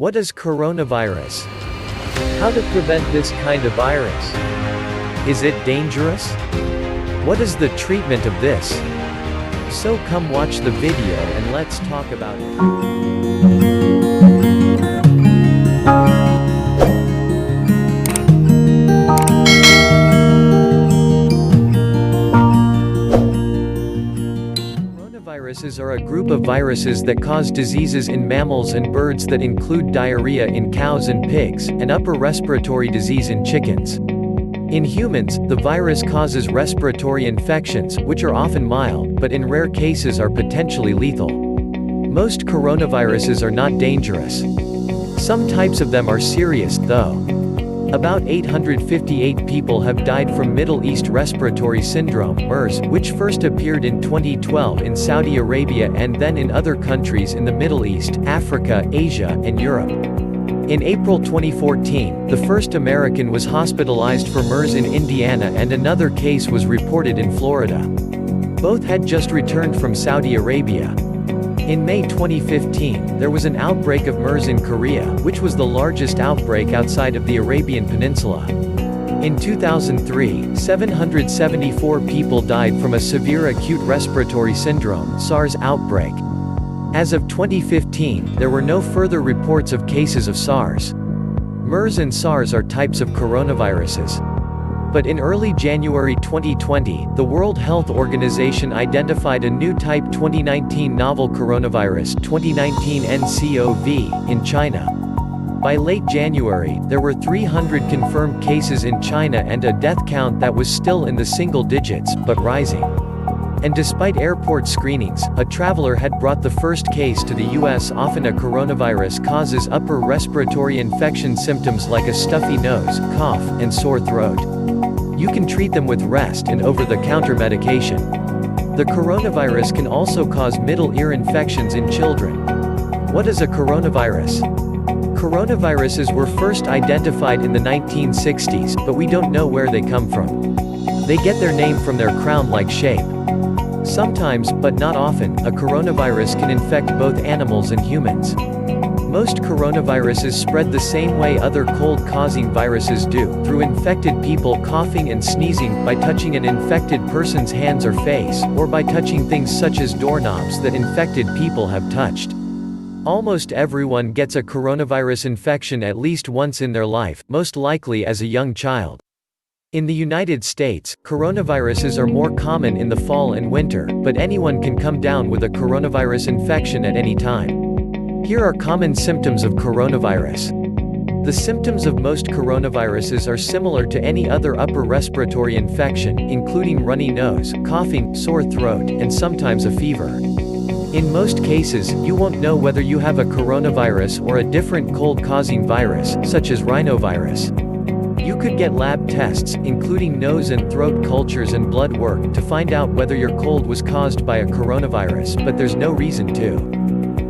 What is coronavirus? How to prevent this kind of virus? Is it dangerous? What is the treatment of this? So come watch the video and let's talk about it. Coronaviruses are a group of viruses that cause diseases in mammals and birds that include diarrhea in cows and pigs, and upper respiratory disease in chickens. In humans, the virus causes respiratory infections, which are often mild, but in rare cases are potentially lethal. Most coronaviruses are not dangerous. Some types of them are serious, though. About 858 people have died from Middle East Respiratory Syndrome (MERS), which first appeared in 2012 in Saudi Arabia and then in other countries in the Middle East, Africa, Asia, and Europe. In April 2014, the first American was hospitalized for MERS in Indiana and another case was reported in Florida. Both had just returned from Saudi Arabia. In May 2015, there was an outbreak of MERS in Korea, which was the largest outbreak outside of the Arabian Peninsula. In 2003, 774 people died from a severe acute respiratory syndrome (SARS) outbreak. As of 2015, there were no further reports of cases of SARS. MERS and SARS are types of coronaviruses. But in early January 2020, the World Health Organization identified a new type 2019 novel coronavirus 2019 nCoV in China. By late January, there were 300 confirmed cases in China and a death count that was still in the single digits, but rising. And despite airport screenings, a traveler had brought the first case to the US. Often a coronavirus causes upper respiratory infection symptoms like a stuffy nose, cough, and sore throat. You can treat them with rest and over-the-counter medication. The coronavirus can also cause middle ear infections in children. What is a coronavirus? Coronaviruses were first identified in the 1960s, but we don't know where they come from. They get their name from their crown-like shape. Sometimes, but not often, a coronavirus can infect both animals and humans. Most coronaviruses spread the same way other cold-causing viruses do, through infected people coughing and sneezing, by touching an infected person's hands or face, or by touching things such as doorknobs that infected people have touched. Almost everyone gets a coronavirus infection at least once in their life, most likely as a young child. In the United States, coronaviruses are more common in the fall and winter, but anyone can come down with a coronavirus infection at any time. Here are common symptoms of coronavirus. The symptoms of most coronaviruses are similar to any other upper respiratory infection, including runny nose, coughing, sore throat, and sometimes a fever. In most cases, you won't know whether you have a coronavirus or a different cold-causing virus, such as rhinovirus. You could get lab tests, including nose and throat cultures and blood work, to find out whether your cold was caused by a coronavirus, but there's no reason to.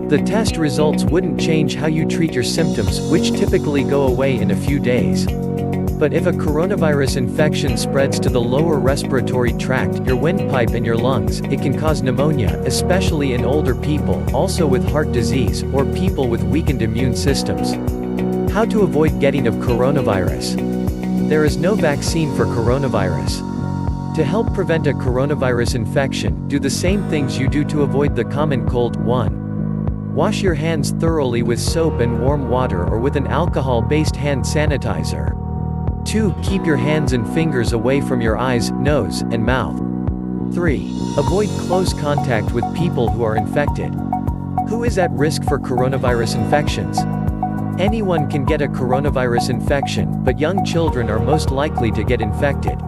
The test results wouldn't change how you treat your symptoms, which typically go away in a few days. But if a coronavirus infection spreads to the lower respiratory tract, your windpipe and your lungs, it can cause pneumonia, especially in older people, also with heart disease, or people with weakened immune systems. How to avoid getting of coronavirus? There is no vaccine for coronavirus. To help prevent a coronavirus infection, do the same things you do to avoid the common cold. 1. Wash your hands thoroughly with soap and warm water or with an alcohol-based hand sanitizer. 2. Keep your hands and fingers away from your eyes, nose, and mouth. 3. Avoid close contact with people who are infected. Who is at risk for coronavirus infections? Anyone can get a coronavirus infection, but young children are most likely to get infected.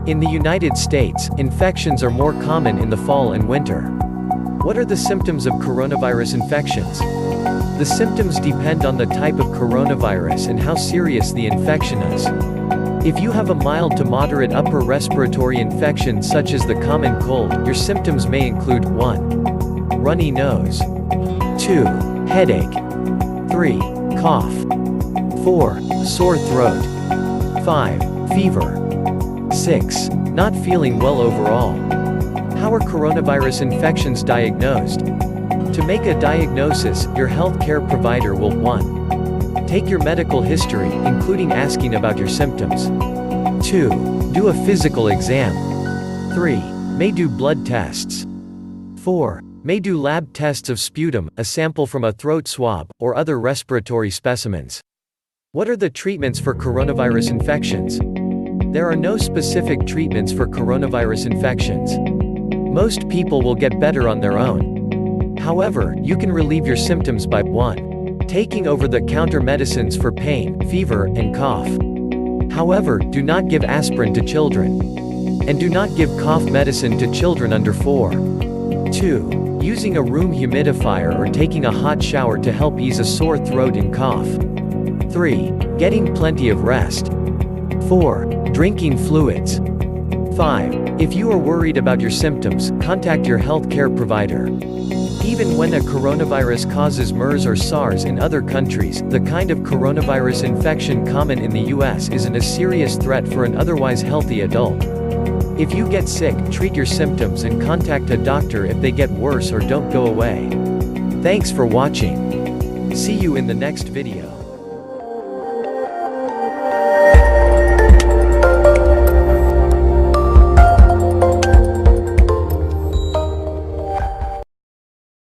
In the United States, infections are more common in the fall and winter. What are the symptoms of coronavirus infections? The symptoms depend on the type of coronavirus and how serious the infection is. If you have a mild to moderate upper respiratory infection such as the common cold, your symptoms may include 1. Runny nose. 2. Headache. 3. Cough. 4. Sore throat. 5. Fever. 6. Not feeling well overall. How are coronavirus infections diagnosed? To make a diagnosis, your healthcare provider will 1. Take your medical history, including asking about your symptoms. 2. Do a physical exam. 3. May do blood tests. 4. May do lab tests of sputum, a sample from a throat swab, or other respiratory specimens. What are the treatments for coronavirus infections? There are no specific treatments for coronavirus infections. Most people will get better on their own. However, you can relieve your symptoms by 1. Taking over-the-counter medicines for pain, fever, and cough. However, do not give aspirin to children. And do not give cough medicine to children under 4. 2. Using a room humidifier or taking a hot shower to help ease a sore throat and cough. 3. Getting plenty of rest. 4. Drinking fluids. 5. If you are worried about your symptoms, contact your healthcare provider. Even when a coronavirus causes MERS or SARS in other countries, the kind of coronavirus infection common in the US isn't a serious threat for an otherwise healthy adult. If you get sick, treat your symptoms and contact a doctor if they get worse or don't go away. Thanks for watching. See you in the next video.